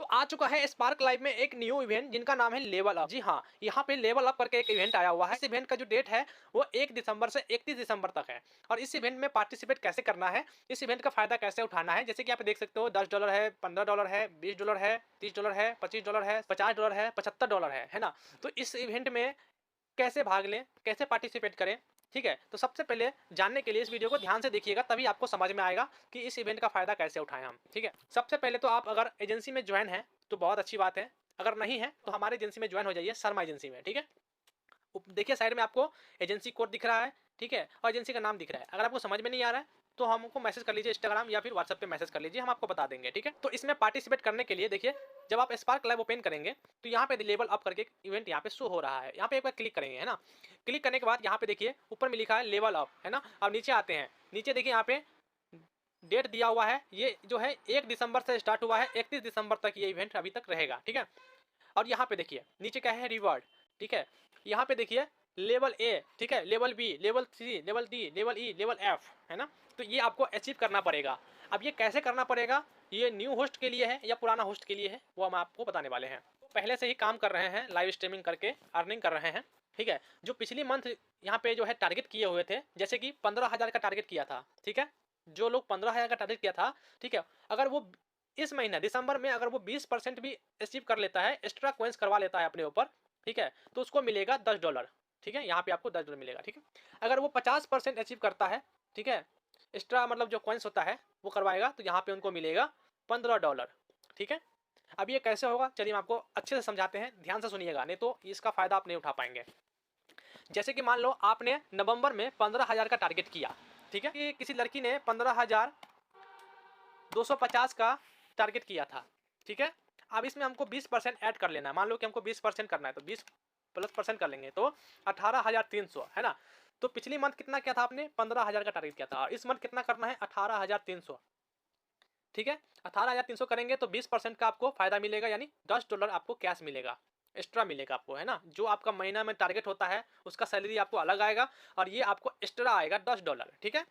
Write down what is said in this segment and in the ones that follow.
आ चुका है spark live में एक न्यू इवेंट जिनका नाम है लेवल अप। जी हाँ, यहाँ पे लेवल अप करके एक इवेंट आया हुआ है। इस इवेंट का जो डेट है वो 1 दिसंबर से 31 दिसंबर तक है। और इस इवेंट में पार्टिसिपेट कैसे करना है, इस इवेंट का फायदा कैसे उठाना है, जैसे कि आप देख सकते हो $10 है, $15 है, $20 है, $30 है, $25 है, $50 है, $75 है ना। तो इस इवेंट में कैसे भाग लें, कैसे पार्टिसिपेट करें, ठीक है। तो सबसे पहले जानने के लिए इस वीडियो को ध्यान से देखिएगा, तभी आपको समझ में आएगा कि इस इवेंट का फायदा कैसे उठाएं हम, ठीक है। सबसे पहले तो आप अगर एजेंसी में ज्वाइन है तो बहुत अच्छी बात है, अगर नहीं है तो हमारे एजेंसी में ज्वाइन हो जाइए, शर्मा एजेंसी में, ठीक है। देखिए साइड में आपको एजेंसी कोड दिख रहा है, ठीक है, और एजेंसी का नाम दिख रहा है। अगर आपको समझ में नहीं आ रहा है तो हमको मैसेज कर लीजिए इंस्टाग्राम या फिर व्हाट्सएप पे मैसेज कर लीजिए, हम आपको बता देंगे, ठीक है। तो इसमें पार्टिसिपेट करने के लिए देखिए, जब आप स्पार्क लाइव ओपन करेंगे तो यहाँ पे लेवल अप करके इवेंट यहाँ पे शो हो रहा है। यहाँ पे एक बार क्लिक करेंगे, है ना। क्लिक करने के बाद यहाँ पे देखिए ऊपर में लिखा है लेवल अप, है ना। अब नीचे आते हैं, नीचे देखिए यहाँ पे डेट दिया हुआ है, ये जो है 1 दिसंबर से स्टार्ट हुआ है, 31 दिसंबर तक ये इवेंट अभी तक रहेगा, ठीक है। और यहाँ पे देखिए नीचे क्या है, रिवॉर्ड, ठीक है। यहाँ पे देखिए लेवल ए, ठीक है, लेवल बी, लेवल सी, लेवल डी, लेवल ई, लेवल एफ, है ना। तो ये आपको अचीव करना पड़ेगा। अब ये कैसे करना पड़ेगा, ये न्यू होस्ट के लिए है या पुराना होस्ट के लिए है, वो हम आपको बताने वाले हैं। तो पहले से ही काम कर रहे हैं, लाइव स्ट्रीमिंग करके अर्निंग कर रहे हैं, ठीक है। जो पिछली मंथ यहाँ पे जो है टारगेट किए हुए थे, जैसे कि 15,000 का टारगेट किया था, ठीक है। जो लोग 15,000 का टारगेट किया था, ठीक है, अगर वो इस महीने दिसंबर में अगर वो 20% भी अचीव कर लेता है, एक्स्ट्रा कोइंस करवा लेता है अपने ऊपर, ठीक है, तो उसको मिलेगा $10, ठीक है। यहाँ पे आपको $10 मिलेगा, ठीक है। अगर वो 50% अचीव करता है, ठीक है, एक्स्ट्रा मतलब जो कोइंस होता है वो करवाएगा, तो यहाँ पे उनको मिलेगा $15, ठीक है। अब ये कैसे होगा, चलिए हम आपको अच्छे से समझाते हैं, ध्यान से सुनिएगा, नहीं तो इसका फायदा आप नहीं उठा पाएंगे। जैसे कि मान लो आपने नवंबर में 15,000 का टारगेट किया, ठीक है। कि किसी लड़की ने 15,250 का टारगेट किया था, ठीक है। अब इसमें हमको 20% ऐड कर लेना है। मान लो कि हमको 20% करना है तो 20+% कर लेंगे तो 18,300, है ना। तो पिछली मंथ कितना किया था आपने, 15,000 का टारगेट किया था, और इस मंथ कितना करना है, 18,300, ठीक है। 18,300 करेंगे तो 20% का आपको फायदा मिलेगा, यानी $10 आपको कैश मिलेगा, एक्स्ट्रा मिलेगा आपको, है ना। जो आपका महीना में टारगेट होता है उसका सैलरी आपको अलग आएगा, और ये आपको एक्स्ट्रा आएगा $10, ठीक है।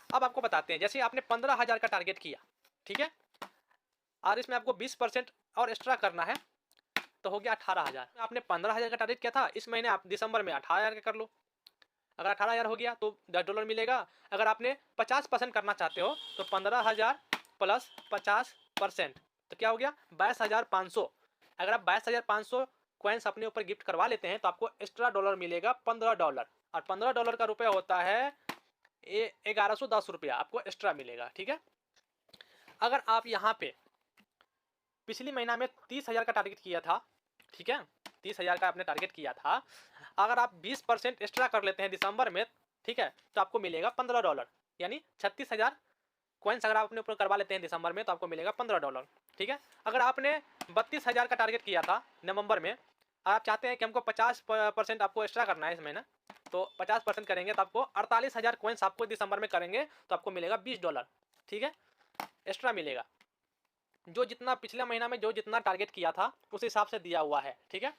अब आपको बताते हैं, जैसे आपने 15,000 का टारगेट किया, ठीक है, और इसमें आपको 20% और एक्स्ट्रा करना है, तो हो गया 18,000। आपने 15,000 का टारगेट किया था, इस महीने आप दिसंबर में 18,000 का कर लो। अगर 18,000 हो गया तो $10 मिलेगा। अगर आपने 50% करना चाहते हो तो 15,000 प्लस 50%, तो क्या हो गया, 22,500। अगर आप 22,500 कॉइन्स अपने ऊपर गिफ्ट करवा लेते हैं तो आपको एक्स्ट्रा डॉलर मिलेगा $15, और $15 का रुपया होता है 1,110 रुपया आपको एक्स्ट्रा मिलेगा, ठीक है। अगर आप यहाँ पे पिछली महीना में 30,000 का टारगेट किया था, ठीक है, 30,000 का आपने टारगेट किया था, अगर आप 20% एक्स्ट्रा कर लेते हैं दिसंबर में, ठीक है, तो आपको मिलेगा $15, यानी 36,000 कॉइन्स अगर आप अपने ऊपर करवा लेते हैं दिसंबर में तो आपको मिलेगा $15, ठीक है। अगर आपने 32,000 का टारगेट किया था नवंबर में, आप चाहते हैं कि हमको 50% आपको एक्स्ट्रा करना है इस महीना, तो 50% करेंगे तो आपको 48,000 कॉइन्स आपको दिसंबर में करेंगे तो आपको मिलेगा $20, ठीक है, एक्स्ट्रा मिलेगा। जो जितना पिछले महीना में जो जितना टारगेट किया था उस हिसाब से दिया हुआ है, ठीक है।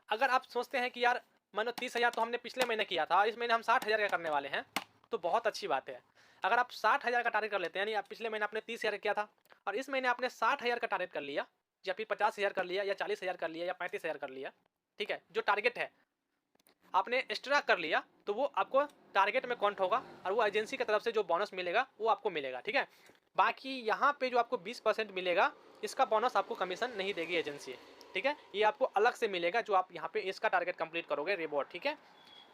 अगर आप सोचते हैं कि यार मानो 30,000 तो हमने पिछले महीने किया था, इस महीने हम 60,000 का करने वाले हैं, तो बहुत अच्छी बात है। अगर आप 60,000 का टारगेट कर लेते हैं, यानी आप पिछले महीने आपने 30,000 किया था और इस महीने आपने 60,000 का टारगेट कर लिया, या फिर 50,000 कर लिया, या 40,000 कर लिया, या 35,000 कर लिया, ठीक है, जो टारगेट है आपने एक्स्ट्रा कर लिया, तो वो आपको टारगेट में काउंट होगा, और वो एजेंसी की तरफ से जो बोनस मिलेगा वो आपको मिलेगा, ठीक है। बाकी यहाँ पे जो आपको 20% मिलेगा, इसका बोनस आपको कमीशन नहीं देगी एजेंसी, ठीक है। ये आपको अलग से मिलेगा जो आप यहाँ पे इसका टारगेट कंप्लीट करोगे, रिवॉर्ड, ठीक है।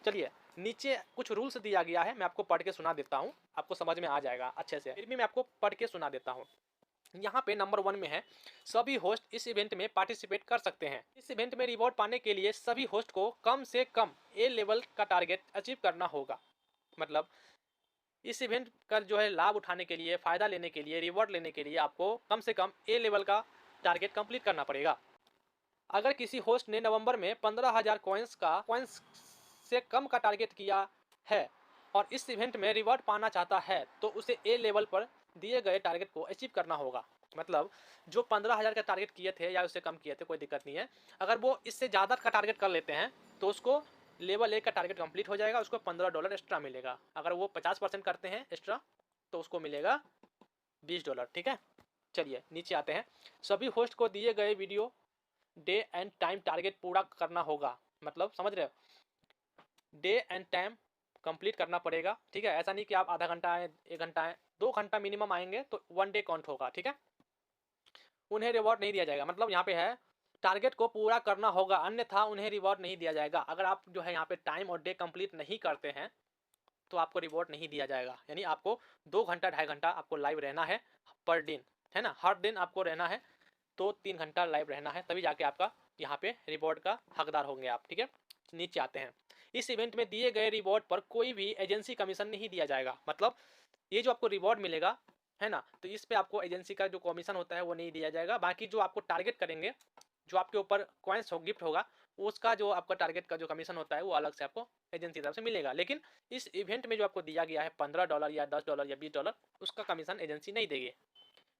चलिए नीचे कुछ रूल्स दिया गया है, मैं आपको पढ़ के सुना देता हूँ, आपको समझ में आ जाएगा अच्छे से, फिर भी मैं आपको पढ़ के सुना देता हूँ। यहाँ पे नंबर 1 में है, सभी होस्ट इस इवेंट में पार्टिसिपेट कर सकते हैं। इस इवेंट में रिवॉर्ड पाने के लिए सभी होस्ट को कम से कम ए लेवल का टारगेट अचीव करना होगा। मतलब इस इवेंट का जो है लाभ उठाने के लिए, फ़ायदा लेने के लिए, रिवॉर्ड लेने के लिए आपको कम से कम ए लेवल का टारगेट कंप्लीट करना पड़ेगा। अगर किसी होस्ट ने नवंबर में 15,000 कॉइन्स से कम का टारगेट किया है और इस इवेंट में रिवॉर्ड पाना चाहता है तो उसे ए लेवल पर दिए गए टारगेट को अचीव करना होगा। मतलब जो 15,000 का टारगेट किए थे या उससे कम किए थे, कोई दिक्कत नहीं है, अगर वो इससे ज़्यादा का टारगेट कर लेते हैं तो उसको लेवल 1 का टारगेट कंप्लीट हो जाएगा, उसको $15 एक्स्ट्रा मिलेगा। अगर वो 50% करते हैं एक्स्ट्रा तो उसको मिलेगा $20, ठीक है। चलिए नीचे आते हैं। सभी होस्ट को दिए गए video day and time target पूरा करना होगा, मतलब समझ रहे हो, डे एंड टाइम कंप्लीट करना पड़ेगा, ठीक है। ऐसा नहीं कि आप आधा घंटा आए, 1 घंटा आए, 2 घंटा मिनिमम आएंगे तो 1 डे काउंट होगा, ठीक है। उन्हें रिवॉर्ड नहीं दिया जाएगा, मतलब यहाँ पे है टारगेट को पूरा करना होगा, अन्यथा उन्हें रिवॉर्ड नहीं दिया जाएगा। अगर आप जो है यहाँ पे टाइम और डे कंप्लीट नहीं करते हैं तो आपको रिवॉर्ड नहीं दिया जाएगा। यानी आपको 2 घंटा 2.5 घंटा आपको लाइव रहना है पर दिन, है ना, हर दिन आपको रहना है, तो 3 घंटा लाइव रहना है, तभी जाके आपका यहाँ पे रिवॉर्ड का हकदार होंगे आप, ठीक है। नीचे आते हैं। इस इवेंट में दिए गए रिवॉर्ड पर कोई भी एजेंसी कमीशन नहीं दिया जाएगा, मतलब ये जो आपको रिवॉर्ड मिलेगा, है ना, तो इस पे आपको एजेंसी का जो कमीशन होता है वो नहीं दिया जाएगा। बाकी जो आपको टारगेट करेंगे, जो आपके ऊपर कॉइन्स हो, गिफ्ट होगा, उसका जो आपका टारगेट का जो कमीशन होता है वो अलग से आपको एजेंसी की तरफ से मिलेगा। लेकिन इस इवेंट में जो आपको दिया गया है $15 या $10 या $20, उसका कमीशन एजेंसी नहीं देगी,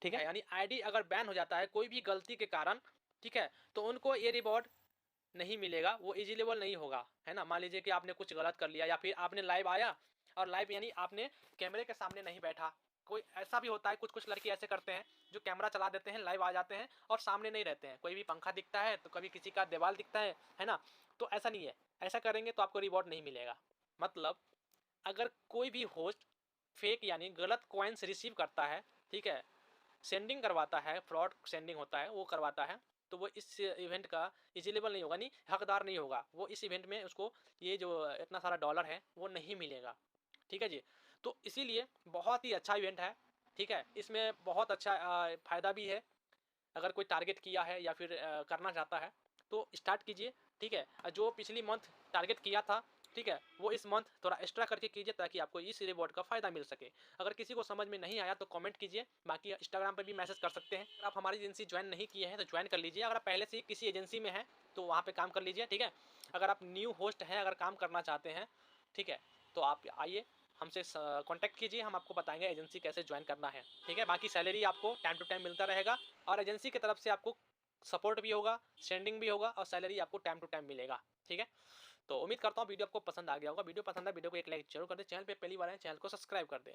ठीक है। यानी आईडी अगर बैन हो जाता है कोई भी गलती के कारण, ठीक है, तो उनको ये रिवॉर्ड नहीं मिलेगा, वो एलिजिबल नहीं होगा, है ना। मान लीजिए कि आपने कुछ गलत कर लिया, या फिर आपने लाइव आया और लाइव यानी आपने कैमरे के सामने नहीं बैठा, कोई ऐसा भी होता है, कुछ कुछ लड़के ऐसे करते हैं जो कैमरा चला देते हैं, लाइव आ जाते हैं और सामने नहीं रहते हैं, कोई भी पंखा दिखता है तो कभी किसी का दीवार दिखता है ना। तो ऐसा नहीं है, ऐसा करेंगे तो आपको रिवॉर्ड नहीं मिलेगा। मतलब अगर कोई भी होस्ट फेक यानी गलत कॉइन्स रिसीव करता है, ठीक है, सेंडिंग करवाता है, फ्रॉड सेंडिंग होता है वो करवाता है, तो वो इस इवेंट का एलिजिबल नहीं होगा, नहीं हकदार नहीं होगा वो। इस इवेंट में उसको ये जो इतना सारा डॉलर है वो नहीं मिलेगा, ठीक है जी। तो इसीलिए बहुत ही अच्छा इवेंट है, ठीक है। इसमें बहुत अच्छा फ़ायदा भी है। अगर कोई टारगेट किया है या फिर करना चाहता है तो स्टार्ट कीजिए, ठीक है। जो पिछली मंथ टारगेट किया था, ठीक है, वो इस मंथ थोड़ा एक्स्ट्रा करके कीजिए ताकि आपको इस रिवॉर्ड का फ़ायदा मिल सके। अगर किसी को समझ में नहीं आया तो कमेंट कीजिए, बाकी इंस्टाग्राम पर भी मैसेज कर सकते हैं। अगर आप हमारी एजेंसी ज्वाइन नहीं किए हैं तो ज्वाइन कर लीजिए। अगर आप पहले से ही किसी एजेंसी में हैं तो वहाँ पर काम कर लीजिए, ठीक है। अगर आप न्यू होस्ट हैं, अगर काम करना चाहते हैं, ठीक है, तो आप आइए हमसे कांटेक्ट कीजिए, हम आपको बताएंगे एजेंसी कैसे ज्वाइन करना है, ठीक है। बाकी सैलरी आपको टाइम टू टाइम मिलता रहेगा और एजेंसी की तरफ से आपको सपोर्ट भी होगा, सेंडिंग भी होगा और सैलरी आपको टाइम टू टाइम मिलेगा, ठीक है। तो उम्मीद करता हूँ वीडियो आपको पसंद आ गया होगा। वीडियो पसंद है, वीडियो को एक लाइक जरूर कर दें। चैनल पे पहली बार है, चैनल को सब्सक्राइब कर दें।